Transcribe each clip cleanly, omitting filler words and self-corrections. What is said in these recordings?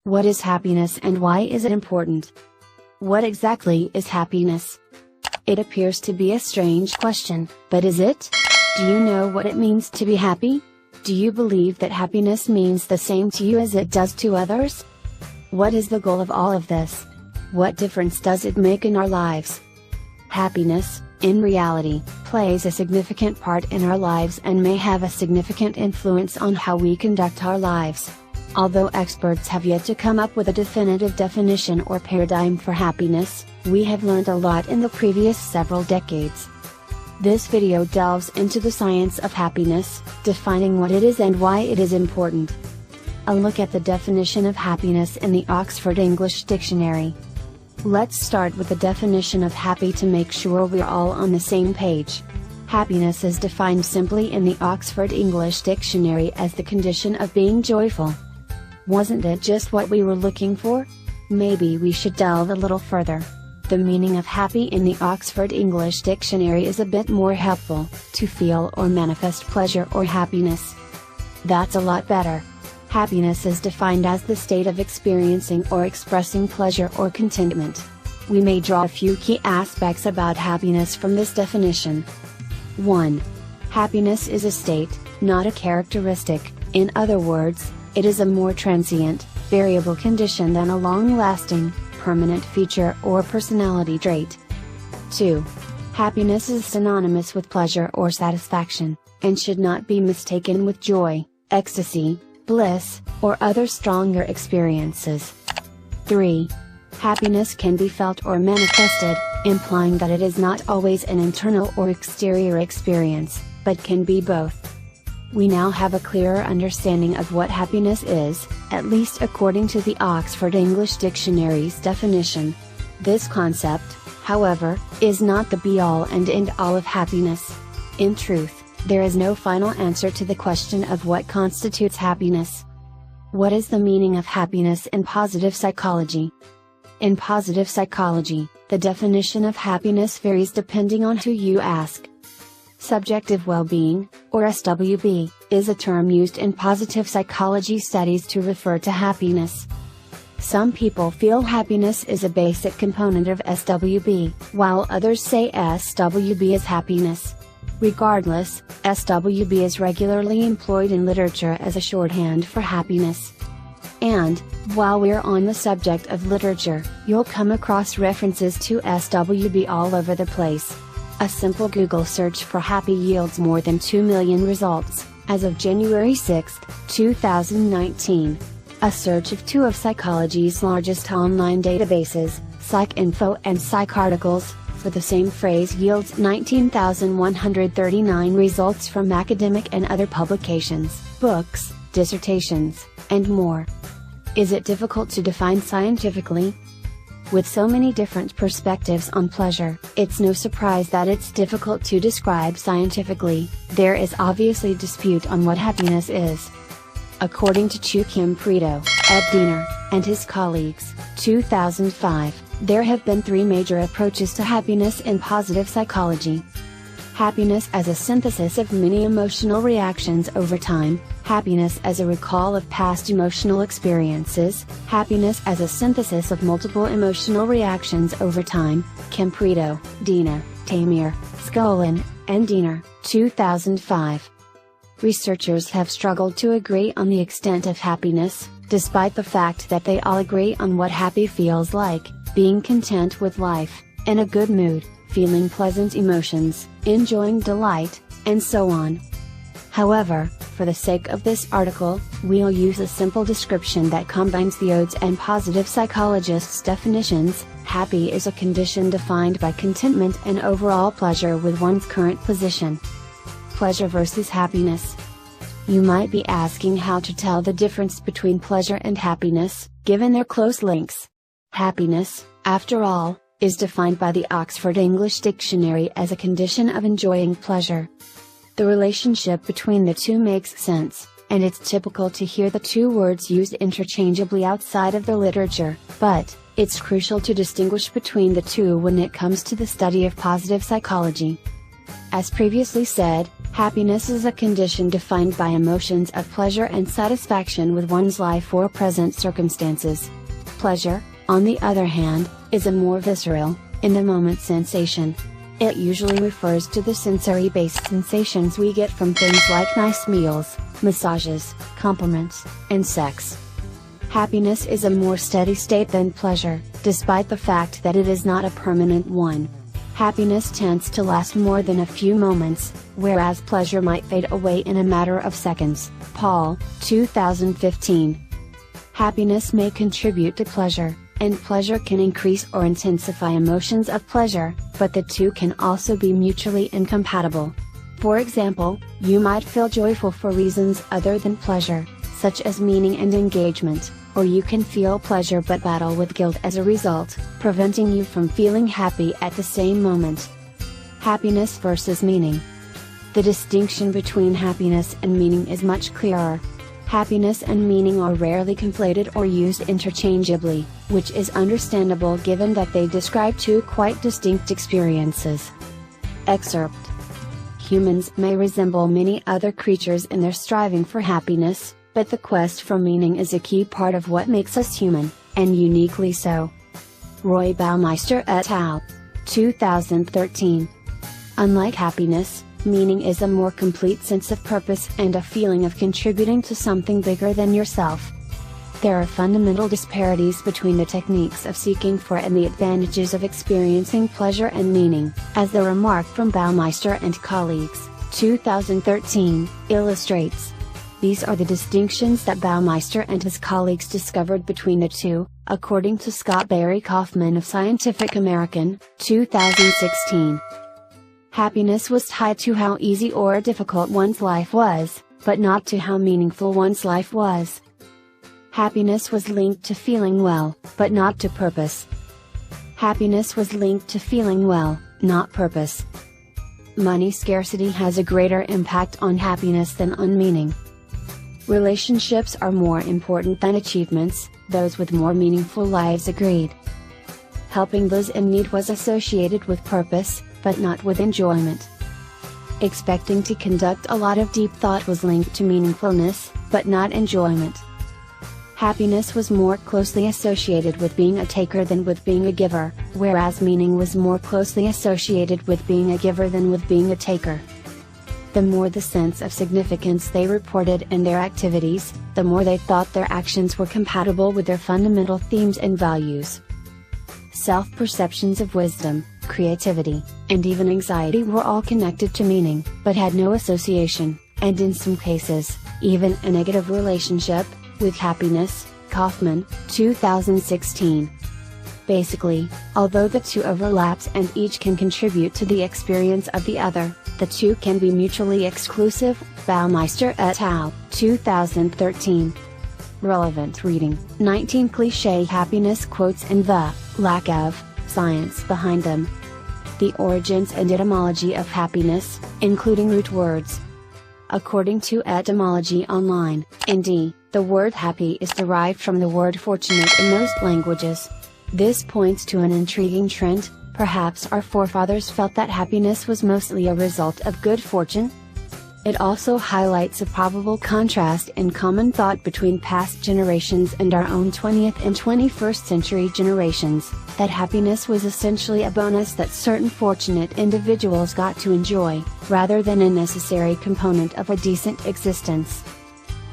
What is happiness and why is it important? What exactly is happiness? It appears to be a strange question, but is it? Do you know what it means to be happy? Do you believe that happiness means the same to you as it does to others? What is the goal of all of this? What difference does it make in our lives? Happiness, in reality, plays a significant part in our lives and may have a significant influence on how we conduct our lives. Although experts have yet to come up with a definitive definition or paradigm for happiness, we have learned a lot in the previous several decades. This video delves into the science of happiness, defining what it is and why it is important. A look at the definition of happiness in the Oxford English Dictionary. Let's start with the definition of happy to make sure we're all on the same page. Happiness is defined simply in the Oxford English Dictionary as the condition of being joyful. Wasn't it just what we were looking for? Maybe we should delve a little further. The meaning of happy in the Oxford English Dictionary is a bit more helpful: to feel or manifest pleasure or happiness. That's a lot better. Happiness is defined as the state of experiencing or expressing pleasure or contentment. We may draw a few key aspects about happiness from this definition. 1. Happiness is a state, not a characteristic. In other words, it is a more transient, variable condition than a long-lasting, permanent feature or personality trait. 2. Happiness is synonymous with pleasure or satisfaction, and should not be mistaken with joy, ecstasy, bliss, or other stronger experiences. 3. Happiness can be felt or manifested, implying that it is not always an internal or exterior experience, but can be both. We now have a clearer understanding of what happiness is, at least according to the Oxford English Dictionary's definition. This concept, however, is not the be-all and end-all of happiness. In truth, there is no final answer to the question of what constitutes happiness. What is the meaning of happiness in positive psychology? In positive psychology, the definition of happiness varies depending on who you ask. Subjective well-being, or SWB, is a term used in positive psychology studies to refer to happiness. Some people feel happiness is a basic component of SWB, while others say SWB is happiness. Regardless, SWB is regularly employed in literature as a shorthand for happiness. And, while we're on the subject of literature, you'll come across references to SWB all over the place. A simple Google search for happy yields more than 2 million results, as of January 6, 2019. A search of two of psychology's largest online databases, PsycInfo and PsycArticles, for the same phrase yields 19,139 results from academic and other publications, books, dissertations, and more. Is it difficult to define scientifically? With so many different perspectives on pleasure, it's no surprise that it's difficult to describe scientifically. There is obviously dispute on what happiness is. According to Kim Prito, Ed and his colleagues, 2005, there have been three major approaches to happiness in positive psychology. Happiness as a synthesis of many emotional reactions over time, happiness as a recall of past emotional experiences, happiness as a synthesis of multiple emotional reactions over time. Kim Prito, Dina, Tamir, Skolin, and Diener, 2005. Researchers have struggled to agree on the extent of happiness, despite the fact that they all agree on what happy feels like: being content with life, in a good mood, feeling pleasant emotions, enjoying delight, and so on. However, for the sake of this article, we'll use a simple description that combines the ODE's and positive psychologists' definitions. Happy is a condition defined by contentment and overall pleasure with one's current position. Pleasure versus happiness. You might be asking how to tell the difference between pleasure and happiness, given their close links. Happiness, after all, is defined by the Oxford English Dictionary as a condition of enjoying pleasure. The relationship between the two makes sense, and it's typical to hear the two words used interchangeably outside of the literature, but it's crucial to distinguish between the two when it comes to the study of positive psychology. As previously said, Happiness is a condition defined by emotions of pleasure and satisfaction with one's life or present circumstances. Pleasure, on the other hand, is a more visceral, in-the-moment sensation. It usually refers to the sensory-based sensations we get from things like nice meals, massages, compliments, and sex. Happiness is a more steady state than pleasure, despite the fact that it is not a permanent one. Happiness tends to last more than a few moments, whereas pleasure might fade away in a matter of seconds. Paul, 2015. Happiness may contribute to pleasure, and pleasure can increase or intensify emotions of pleasure, but the two can also be mutually incompatible. For example, you might feel joyful for reasons other than pleasure, such as meaning and engagement, or you can feel pleasure but battle with guilt as a result, preventing you from feeling happy at the same moment. Happiness versus meaning. The distinction between happiness and meaning is much clearer. Happiness and meaning are rarely conflated or used interchangeably, which is understandable given that they describe two quite distinct experiences. Excerpt. Humans may resemble many other creatures in their striving for happiness, but the quest for meaning is a key part of what makes us human, and uniquely so. Roy Baumeister et al. 2013. Unlike happiness, meaning is a more complete sense of purpose and a feeling of contributing to something bigger than yourself. There are fundamental disparities between the techniques of seeking for and the advantages of experiencing pleasure and meaning, as the remark from Baumeister and colleagues, 2013, illustrates. These are the distinctions that Baumeister and his colleagues discovered between the two, according to Scott Barry Kaufman of Scientific American, 2016. Happiness was tied to how easy or difficult one's life was, but not to how meaningful one's life was. Happiness was linked to feeling well, but not to purpose. Happiness was linked to feeling well, not purpose. Money scarcity has a greater impact on happiness than on meaning. Relationships are more important than achievements, those with more meaningful lives agreed. Helping those in need was associated with purpose, but not with enjoyment. Expecting to conduct a lot of deep thought was linked to meaningfulness, but not enjoyment. Happiness was more closely associated with being a taker than with being a giver, whereas meaning was more closely associated with being a giver than with being a taker. The more the sense of significance they reported in their activities, the more they thought their actions were compatible with their fundamental themes and values. Self-perceptions of wisdom, creativity, and even anxiety were all connected to meaning, but had no association, and in some cases, even a negative relationship, with happiness. Kaufman, 2016. Basically, although the two overlaps and each can contribute to the experience of the other, the two can be mutually exclusive. Baumeister et al., 2013. Relevant reading. 19 cliché happiness quotes and the lack of science behind them. The origins and etymology of happiness, including root words. According to Etymology Online, ND, the word happy is derived from the word fortunate in most languages. This points to an intriguing trend. Perhaps our forefathers felt that happiness was mostly a result of good fortune. It also highlights a probable contrast in common thought between past generations and our own 20th and 21st century generations, that happiness was essentially a bonus that certain fortunate individuals got to enjoy, rather than a necessary component of a decent existence.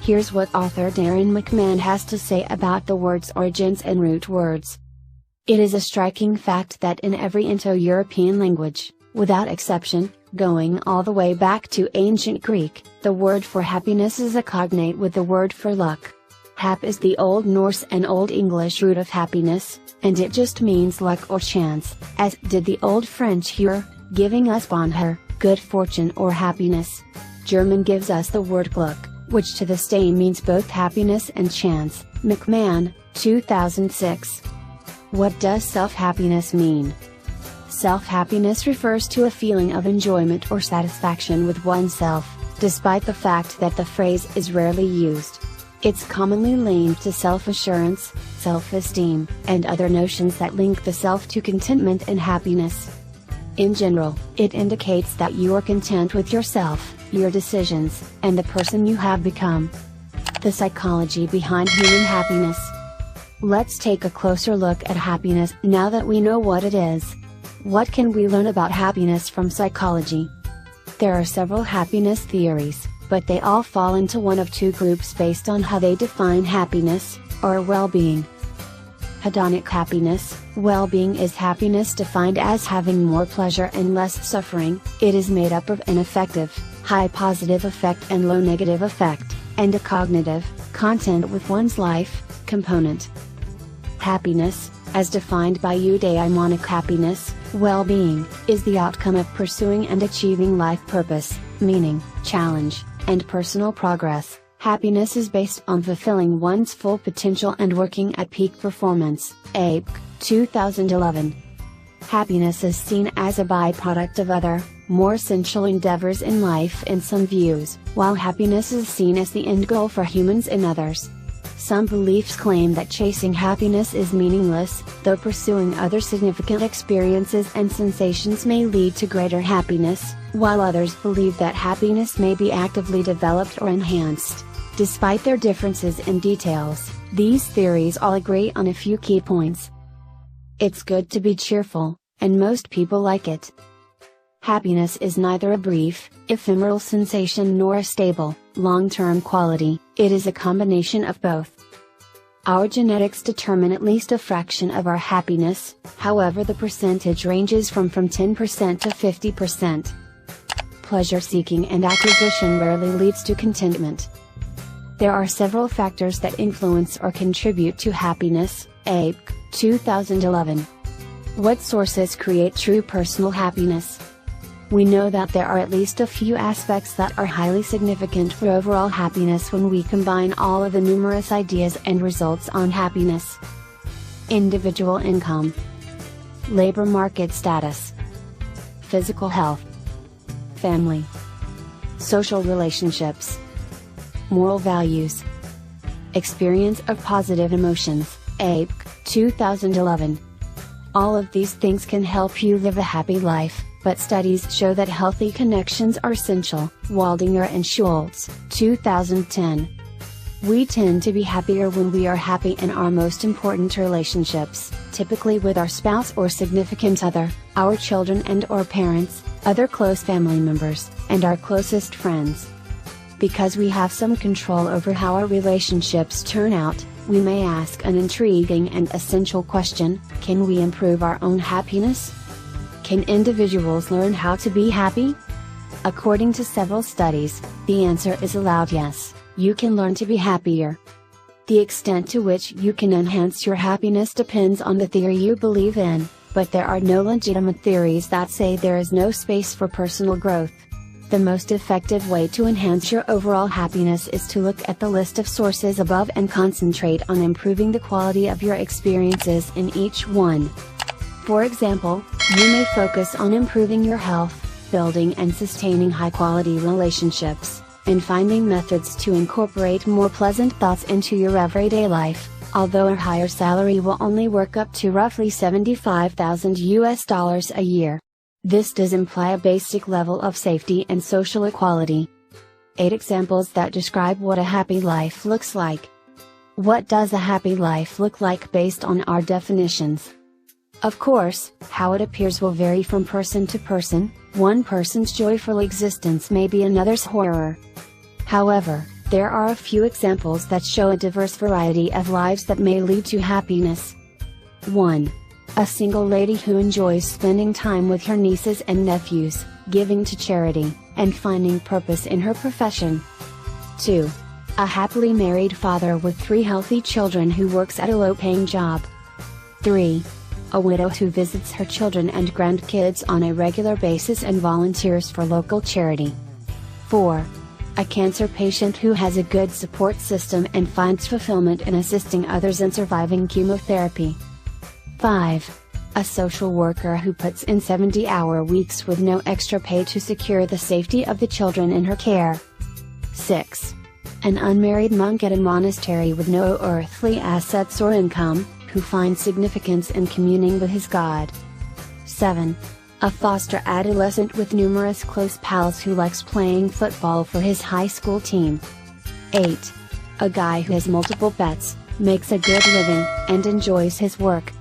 Here's what author Darren McMahon has to say about the word's origins and root words. It is a striking fact that in every Indo-European language, without exception, going all the way back to ancient Greek, the word for happiness is a cognate with the word for luck. Hap is the Old Norse and Old English root of happiness, and it just means luck or chance, as did the Old French Heur, giving us bonheur, good fortune or happiness. German gives us the word Glück, which to this day means both happiness and chance. McMahon, 2006. What does self-happiness mean? Self-happiness refers to a feeling of enjoyment or satisfaction with oneself, despite the fact that the phrase is rarely used. It's commonly linked to self-assurance, self-esteem, and other notions that link the self to contentment and happiness. In general, it indicates that you are content with yourself, your decisions, and the person you have become. The psychology behind human happiness. Let's take a closer look at happiness now that we know what it is. What can we learn about happiness from psychology? There are several happiness theories, but they all fall into one of two groups based on how they define happiness, or well-being. Hedonic happiness. Well-being is happiness defined as having more pleasure and less suffering. It is made up of an affective, high positive effect and low negative effect, and a cognitive, content with one's life, component. Happiness, as defined by eudaimonic happiness, well-being, is the outcome of pursuing and achieving life purpose, meaning, challenge, and personal progress. Happiness is based on fulfilling one's full potential and working at peak performance. APC, 2011. Happiness is seen as a byproduct of other, more essential endeavors in life in some views, while happiness is seen as the end goal for humans in others. Some beliefs claim that chasing happiness is meaningless, though pursuing other significant experiences and sensations may lead to greater happiness, while others believe that happiness may be actively developed or enhanced. Despite their differences in details, these theories all agree on a few key points. It's good to be cheerful, and most people like it. Happiness is neither a brief, ephemeral sensation nor a stable, long-term quality, it is a combination of both. Our genetics determine at least a fraction of our happiness, however the percentage ranges from 10% to 50%. Pleasure seeking and acquisition rarely leads to contentment. There are several factors that influence or contribute to happiness. APC, 2011. What sources create true personal happiness? We know that there are at least a few aspects that are highly significant for overall happiness when we combine all of the numerous ideas and results on happiness. Individual income, labor market status, physical health, family, social relationships, moral values, experience of positive emotions. APC, 2011. All of these things can help you live a happy life, but studies show that healthy connections are essential. Waldinger and Schultz, 2010. We tend to be happier when we are happy in our most important relationships, typically with our spouse or significant other, our children and/or parents, other close family members, and our closest friends. Because we have some control over how our relationships turn out, we may ask an intriguing and essential question: can we improve our own happiness? Can individuals learn how to be happy? According to several studies, the answer is a loud yes, you can learn to be happier. The extent to which you can enhance your happiness depends on the theory you believe in, but there are no legitimate theories that say there is no space for personal growth. The most effective way to enhance your overall happiness is to look at the list of sources above and concentrate on improving the quality of your experiences in each one. For example, you may focus on improving your health, building and sustaining high-quality relationships, and finding methods to incorporate more pleasant thoughts into your everyday life. Although a higher salary will only work up to roughly $75,000 a year. This does imply a basic level of safety and social equality. 8 examples that describe what a happy life looks like. What does a happy life look like based on our definitions? Of course, how it appears will vary from person to person. One person's joyful existence may be another's horror. However, there are a few examples that show a diverse variety of lives that may lead to happiness. 1. A single lady who enjoys spending time with her nieces and nephews, giving to charity, and finding purpose in her profession. 2. A happily married father with 3 healthy children who works at a low-paying job. 3. A widow who visits her children and grandkids on a regular basis and volunteers for local charity. 4. A cancer patient who has a good support system and finds fulfillment in assisting others in surviving chemotherapy. 5. A social worker who puts in 70-hour weeks with no extra pay to secure the safety of the children in her care. 6. An unmarried monk at a monastery with no earthly assets or income, who finds significance in communing with his God. 7. A foster adolescent with numerous close pals who likes playing football for his high school team. 8. A guy who has multiple pets, makes a good living, and enjoys his work.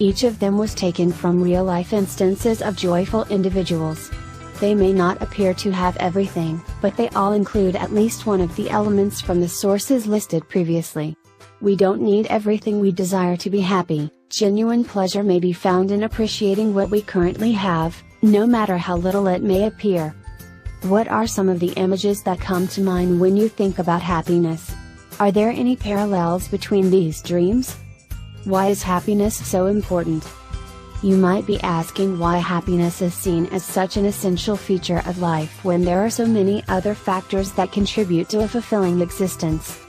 Each of them was taken from real-life instances of joyful individuals. They may not appear to have everything, but they all include at least one of the elements from the sources listed previously. We don't need everything we desire to be happy. Genuine pleasure may be found in appreciating what we currently have, no matter how little it may appear. What are some of the images that come to mind when you think about happiness? Are there any parallels between these dreams? Why is happiness so important? You might be asking why happiness is seen as such an essential feature of life when there are so many other factors that contribute to a fulfilling existence.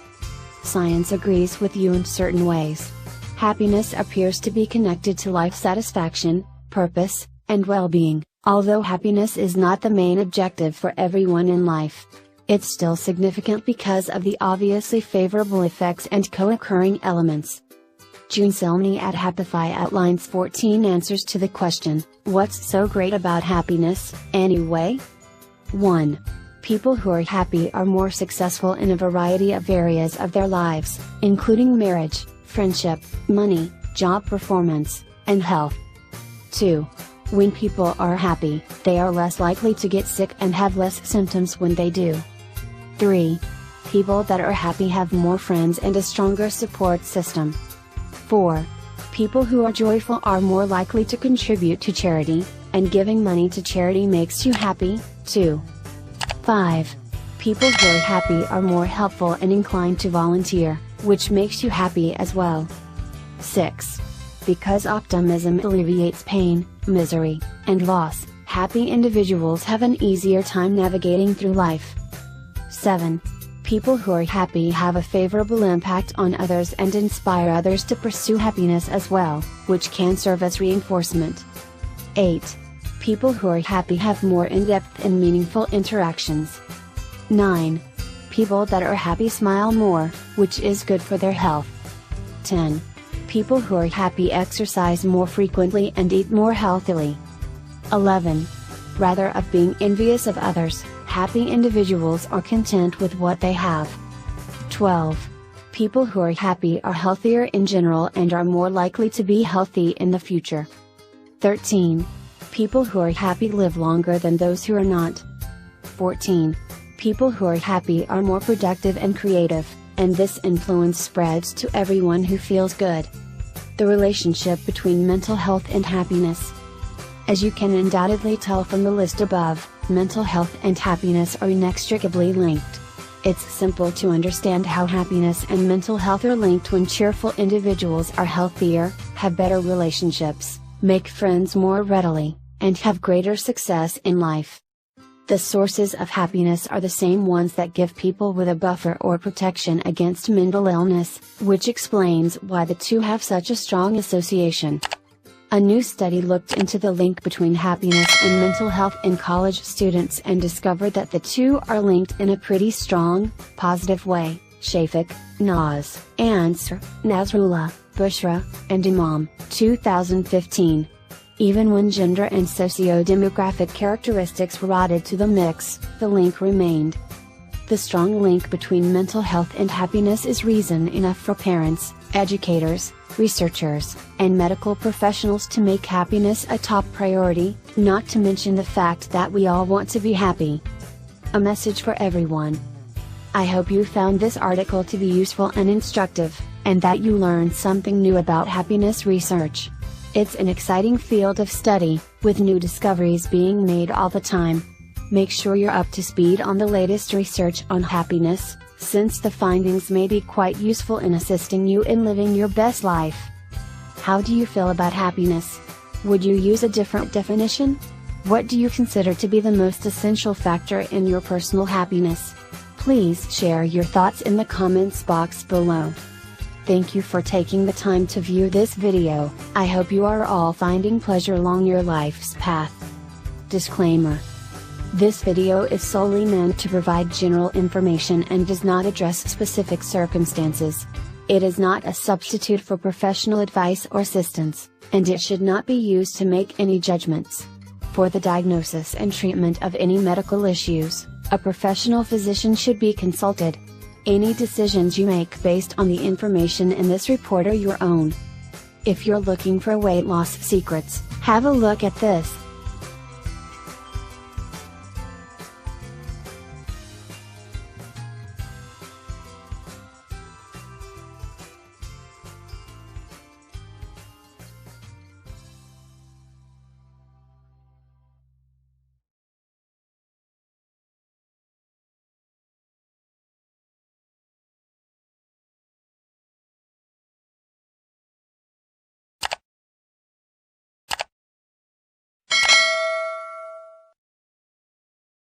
Science agrees with you in certain ways. Happiness appears to be connected to life satisfaction, purpose, and well-being, although happiness is not the main objective for everyone in life. It's still significant because of the obviously favorable effects and co-occurring elements. June Selmy at Happify outlines 14 answers to the question, what's so great about happiness, anyway? 1. People who are happy are more successful in a variety of areas of their lives, including marriage, friendship, money, job performance, and health. 2. When people are happy, they are less likely to get sick and have less symptoms when they do. 3. People that are happy have more friends and a stronger support system. 4. People who are joyful are more likely to contribute to charity, and giving money to charity makes you happy, too. 5. People who are happy are more helpful and inclined to volunteer, which makes you happy as well. 6. Because optimism alleviates pain, misery, and loss, happy individuals have an easier time navigating through life. 7. People who are happy have a favorable impact on others and inspire others to pursue happiness as well, which can serve as reinforcement. 8. People who are happy have more in-depth and meaningful interactions. 9. People that are happy smile more, which is good for their health. 10. People who are happy exercise more frequently and eat more healthily. 11. Rather of being envious of others, happy individuals are content with what they have. 12. People who are happy are healthier in general and are more likely to be healthy in the future. 13. People who are happy live longer than those who are not. 14. People who are happy are more productive and creative, and this influence spreads to everyone who feels good. The relationship between mental health and happiness. As you can undoubtedly tell from the list above, mental health and happiness are inextricably linked. It's simple to understand how happiness and mental health are linked when cheerful individuals are healthier, have better relationships, make friends more readily, and have greater success in life. The sources of happiness are the same ones that give people with a buffer or protection against mental illness, which explains why the two have such a strong association. A new study looked into the link between happiness and mental health in college students and discovered that the two are linked in a pretty strong, positive way. Shafik, Naz, Ansar, Nasrullah, Bushra, and Imam, 2015. Even when gender and socio-demographic characteristics were added to the mix, the link remained. The strong link between mental health and happiness is reason enough for parents, educators, researchers, and medical professionals to make happiness a top priority, not to mention the fact that we all want to be happy. A message for everyone. I hope you found this article to be useful and instructive, and that you learned something new about happiness research. It's an exciting field of study, with new discoveries being made all the time. Make sure you're up to speed on the latest research on happiness, since the findings may be quite useful in assisting you in living your best life. How do you feel about happiness? Would you use a different definition? What do you consider to be the most essential factor in your personal happiness? Please share your thoughts in the comments box below. Thank you for taking the time to view this video. I hope you are all finding pleasure along your life's path. Disclaimer. This video is solely meant to provide general information and does not address specific circumstances. It is not a substitute for professional advice or assistance, and it should not be used to make any judgments. For the diagnosis and treatment of any medical issues, a professional physician should be consulted. Any decisions you make based on the information in this report are your own. If you're looking for weight loss secrets, have a look at this.